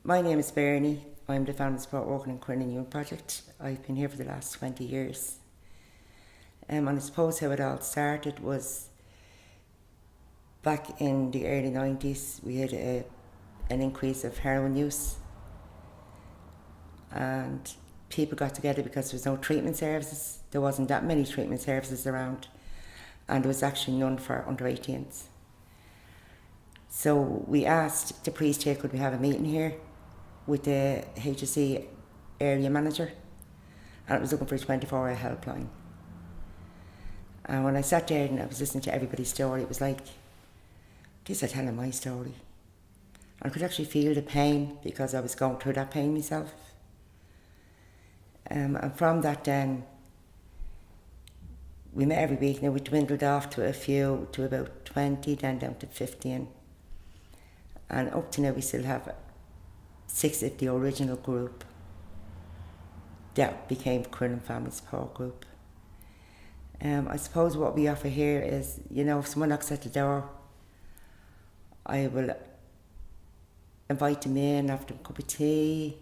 My name is Bernie. I'm the family support worker in Crinan Youth Project. I've been here for the last 20 years. And I suppose how it all started was back in the early 90s. We had an increase of heroin use, and people got together because there was no treatment services. There wasn't that many treatment services around, and there was actually none for under 18s. So we asked the priest here, could we have a meeting here with the HSE area manager, and it was looking for a 24-hour helpline. And when I sat there and I was listening to everybody's story, it was like, these are telling my story. And I could actually feel the pain because I was going through that pain myself. And from that then, we met every week. Now we dwindled off to a few, to about 20, then down to 15. And up to now we still have 6 of the original group that became Crinan Family Support Group. I suppose what we offer here is, if someone knocks at the door, I will invite them in, have them a cup of tea,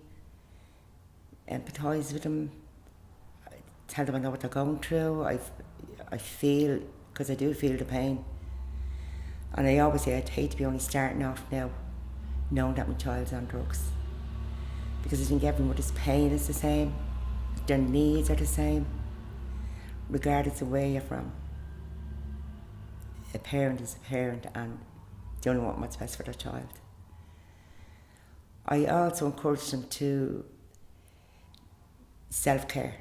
empathise with them, tell them I know what they're going through. I feel, because I do feel the pain. And I always say I'd hate to be only starting off now, knowing that my child's on drugs. Because I think everybody's pain is the same, their needs are the same, regardless of where you're from. A parent is a parent, and they only want what's best for their child. I also encourage them to self-care.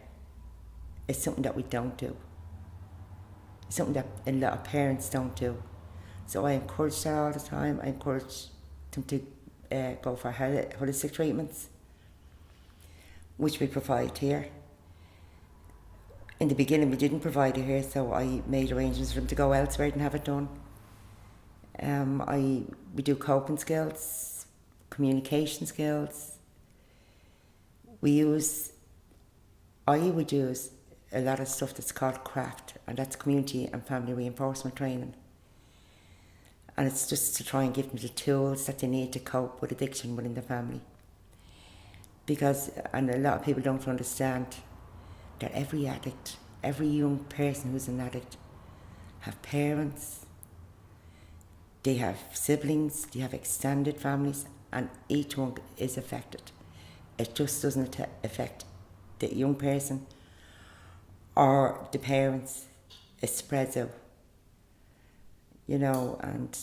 It's something that we don't do. It's something that a lot of parents don't do. So I encourage that all the time. I encourage them to go for holistic treatments, which we provide here. In the beginning we didn't provide it here, so I made arrangements for them to go elsewhere and have it done. We do coping skills, communication skills. I would use a lot of stuff that's called CRAFT, and that's community and family reinforcement training. And it's just to try and give them the tools that they need to cope with addiction within the family. Because, and a lot of people don't understand that every addict, every young person who's an addict, have parents, they have siblings, they have extended families, and each one is affected. It just doesn't affect the young person or the parents. It spreads out, and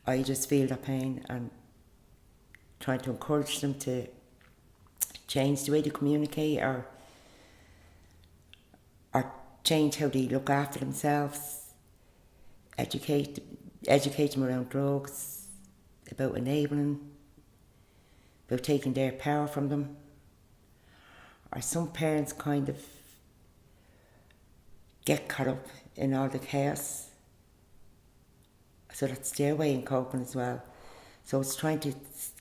I just feel the pain and trying to encourage them to change the way they communicate or change how they look after themselves, educate them around drugs, about enabling, about taking their power from them. Or some parents kind of get caught up in all the chaos, so that's their way in coping as well. So it's trying to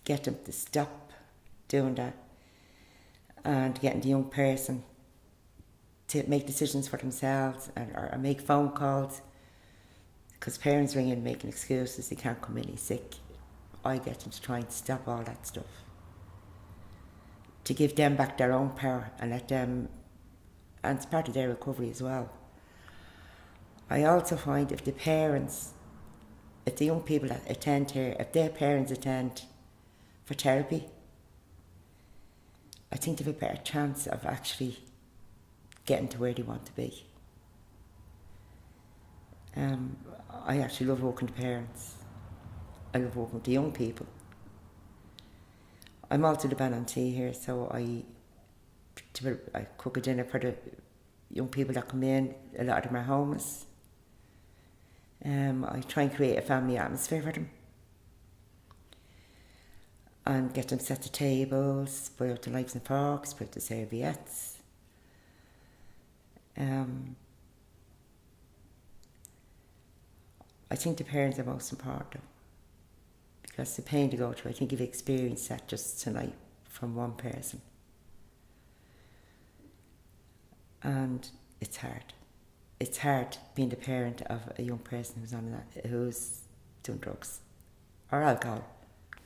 get them to stop doing that and getting the young person to make decisions for themselves or make phone calls, because parents ring in making excuses, they can't come in, he's sick. I get them to try and stop all that stuff, to give them back their own power and let them, and it's part of their recovery as well. I also find if the young people that attend here, if their parents attend for therapy, I think they have a better chance of actually getting to where they want to be. I actually love working with parents. I love working with the young people. I'm also the tea here, so I cook a dinner for the young people that come in. A lot of them are homeless. I try and create a family atmosphere for them and get them set the tables, put out the knives and forks, put out the serviettes. I think the parents are most important, because the pain to go through, I think you've experienced that just tonight from one person. And it's hard. It's hard being the parent of a young person who's doing drugs or alcohol.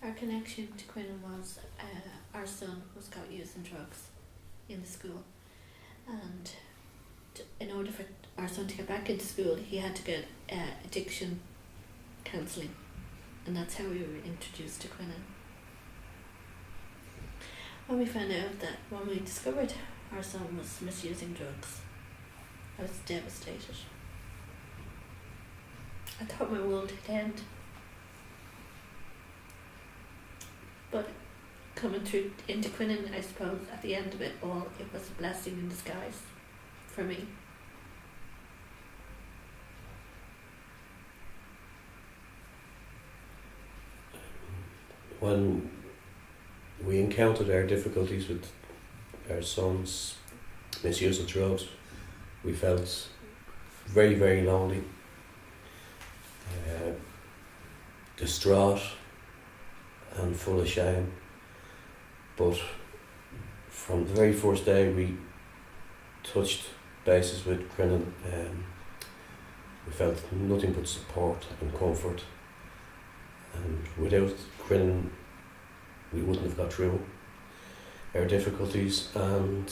Our connection to Crinan was our son was caught using drugs in the school, and in order for our son to get back into school, he had to get addiction counselling, and that's how we were introduced to Crinan. When we found out that, when we discovered our son was misusing drugs, I was devastated. I thought my world had ended. But coming through into Crinan, I suppose at the end of it all, it was a blessing in disguise for me. When we encountered our difficulties with our son's misuse of drugs, we felt very, very lonely, distraught and full of shame. But from the very first day we touched bases with Crinan, we felt nothing but support and comfort, and without Crinan we wouldn't have got through our difficulties. And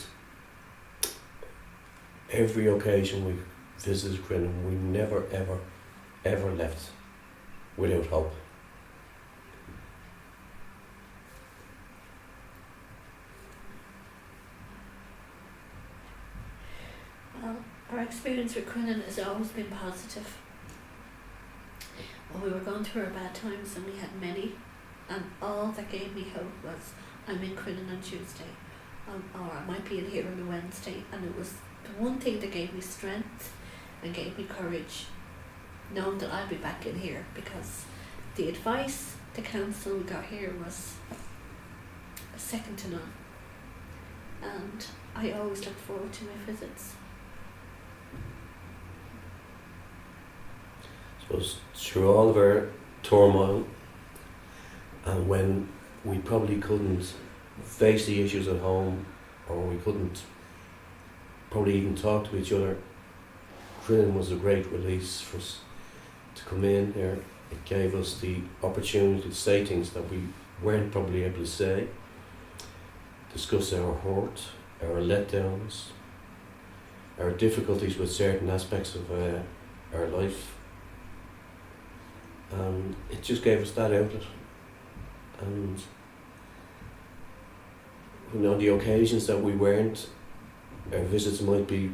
every occasion we visited Crinan, we never ever ever left without hope. Well, our experience with Crinan has always been positive. Well, we were going through our bad times, and we had many, and all that gave me hope was, I'm in Crinan on Tuesday, or I might be in here on a Wednesday, and it was the one thing that gave me strength and gave me courage, knowing that I'll be back in here, because the advice, the counsel we got here was second to none, and I always look forward to my visits. I suppose through all of our turmoil, and when we probably couldn't face the issues at home, or we couldn't probably even talk to each other, Crinan was a great release for us to come in there. It gave us the opportunity to say things that we weren't probably able to say, discuss our hurt, our letdowns, our difficulties with certain aspects of our life. And it just gave us that outlet. And the occasions that we weren't, our visits might be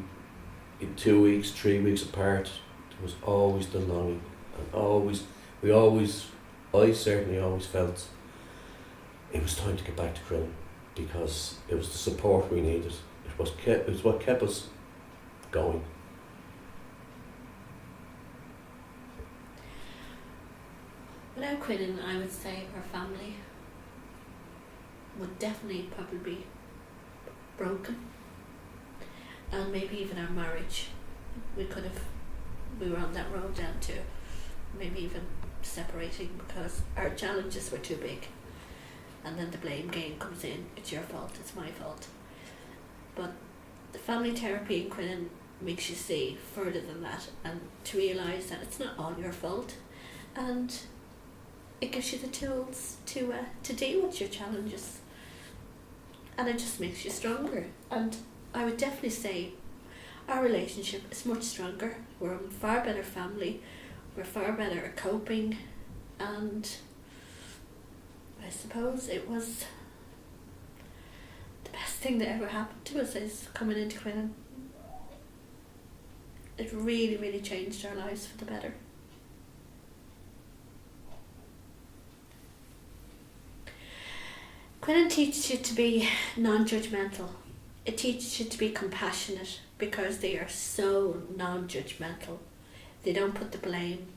2 weeks, 3 weeks apart, there was always the longing, and I certainly always felt it was time to get back to Crinan, because it was the support we needed. It was what kept us going. Without Crinan, I would say our family would definitely probably be broken, and maybe even our marriage. We were on that road down to maybe even separating, because our challenges were too big, and then the blame game comes in. It's your fault, it's my fault. But the family therapy in Crinan makes you see further than that, and to realise that it's not all your fault, and it gives you the tools to deal with your challenges, and it just makes you stronger. And I would definitely say our relationship is much stronger. We're a far better family, we're far better at coping, and I suppose it was the best thing that ever happened to us is coming into Crinan. It really, really changed our lives for the better. Crinan teaches you to be non-judgmental. It teaches you to be compassionate, because they are so non-judgmental. They don't put the blame